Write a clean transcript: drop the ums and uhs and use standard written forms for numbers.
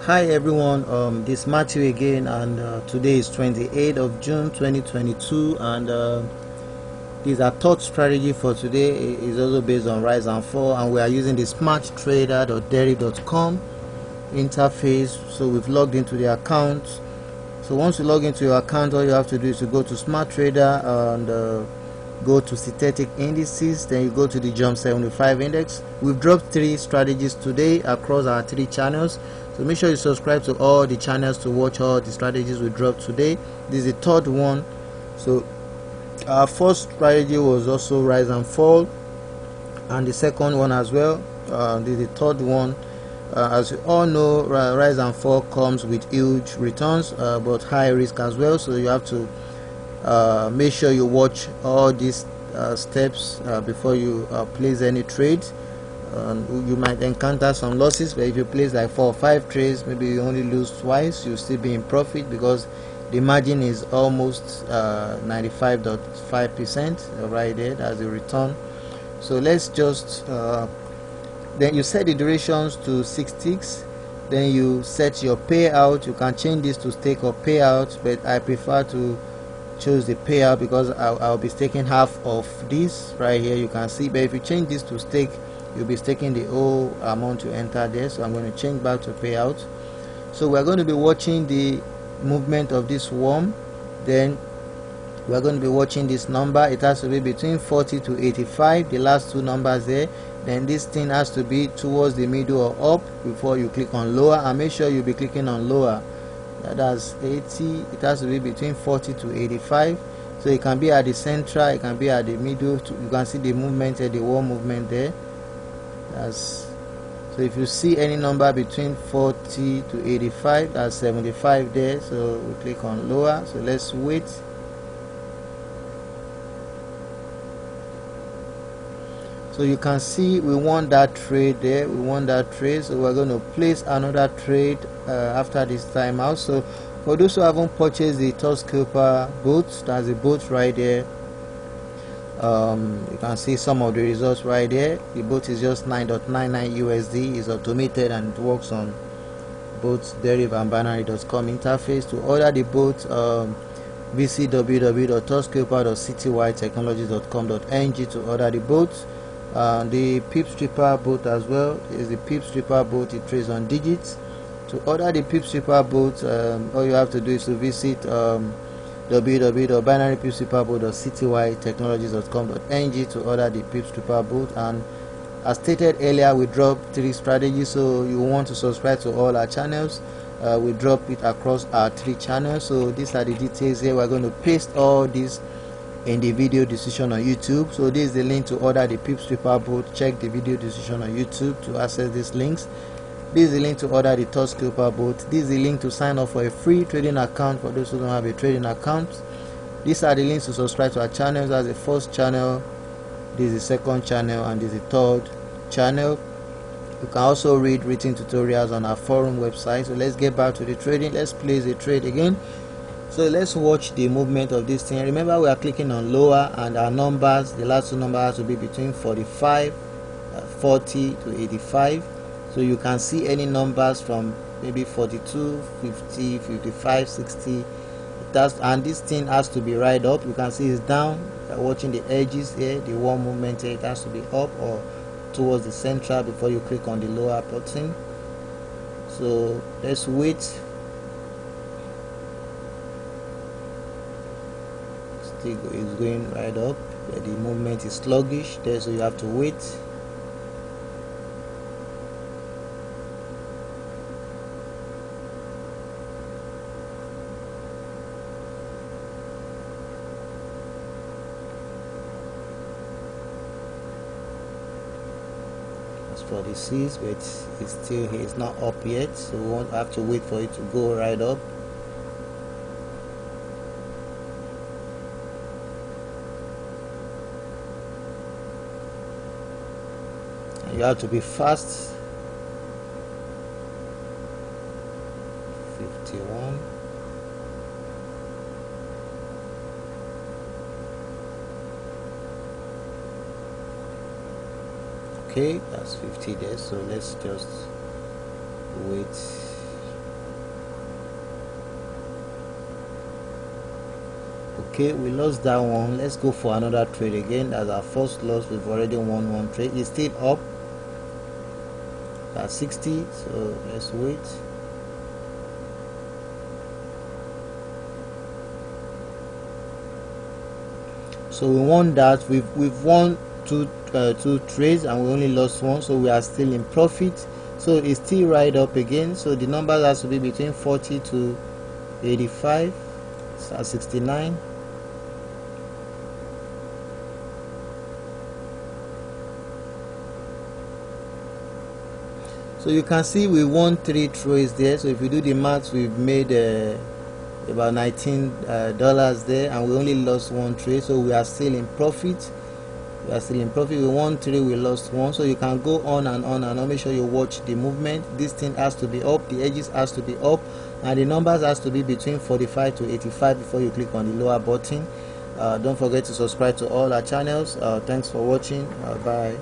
Hi everyone, this is Matthew again, and today is 28th of June 2022, and this is our third strategy for today. It is also based on rise and fall, and we are using the smarttrader.deriv.com interface. So we've logged into the account. So once you log into your account, all you have to do is to go to Smart Trader and go to synthetic indices, then you go to the jump 75 index. We've dropped 3 strategies today across our 3 channels, so make sure you subscribe to all the channels to watch all the strategies we dropped today. This is the third one. So our first strategy was also rise and fall, and the second one as well. This is the third one. As you all know, rise and fall comes with huge returns, but high risk as well, so you have to make sure you watch all these steps before you place any trade. You might encounter some losses, but if you place like 4 or 5 trades, maybe you only lose twice, you'll still be in profit because the margin is almost 95.5% right there. That's the return. So let's just then you set the durations to 6 ticks, then you set your payout. You can change this to stake or payout, but I prefer to choose the payout because I'll be staking half of this right here, you can see. But if you change this to stake, you'll be staking the whole amount you enter there. So I'm going to change back to payout. So we're going to be watching the movement of this worm, then we're going to be watching this number. It has to be between 40 to 85, the last 2 numbers there. Then this thing has to be towards the middle or up before you click on lower, and make sure you'll be clicking on lower. That's 80. It has to be between 40 to 85, so it can be at the central, it can be at the middle. You can see the movement there, the worm movement there. So if you see any number between 40 to 85, that's 75 there, so we click on lower. So let's wait. So you can see we want that trade there, we want that trade, so we're going to place another trade after this timeout. So for those who haven't purchased the TOUCHSCALPER boat, that's the boat right there. You can see some of the results right there. The boat is just 9.99 USD, is automated, and it works on both deriv and binary.com interface. To order the boat, visit www.touchscalper.citywitetechnologies.com.ng to order the boat. The PIPSREAPER boat as well is the PIPSREAPER boat. It trades on digits. To order the PIPSREAPER boat, all you have to do is to visit www.binarypipsreaper.citywitetechnologies.com.ng to order the PIPSREAPER boat. And as stated earlier, we dropped 3 strategies, so you want to subscribe to all our channels. We drop it across our 3 channels. So these are the details here. We're going to paste all these in the video description on YouTube. So this is the link to order the PIPSREAPER boat. Check the video description on YouTube to access these links. This is the link to order the TOUCHSCALPER boat. This is the link to sign up for a free trading account for those who don't have a trading account. These are the links to subscribe to our channels. That's the first channel, this is the second channel, and this is the third channel. You can also read written tutorials on our forum website. So let's get back to the trading. Let's place a trade again. So let's watch the movement of this thing. Remember, we are clicking on lower, and our numbers, the last 2 numbers will be between 45, 40 to 85. So you can see any numbers from maybe 42, 50, 55, 60. And this thing has to be right up. You can see it's down. You're watching the edges here, the worm movement here. It has to be up or towards the central before you click on the lower button. So let's wait. It's going right up, but the movement is sluggish there, so you have to wait. As for the C's, but it's still here, it's not up yet, so we won't have to wait for it to go right up. You have to be fast. 51. Okay, that's 50 there, so let's just wait Okay, we lost that one. Let's go for another trade again. That's our first loss. We've already won one trade. It's still up at 60, so let's wait. So we won that. We've won two trades and we only lost one, so we are still in profit. So it's still right up again. So the numbers has to be between 40 to 85. It's at 69. So you can see we won 3 trades there. So if you do the maths, we've made about $19 there, and we only lost one trade, so we are still in profit. We won 3, we lost 1. So you can go on and on and on. Make sure you watch the movement. This thing has to be up, the edges has to be up, and the numbers has to be between 45 to 85 before you click on the lower button. Don't forget to subscribe to all our channels. Thanks for watching. Bye.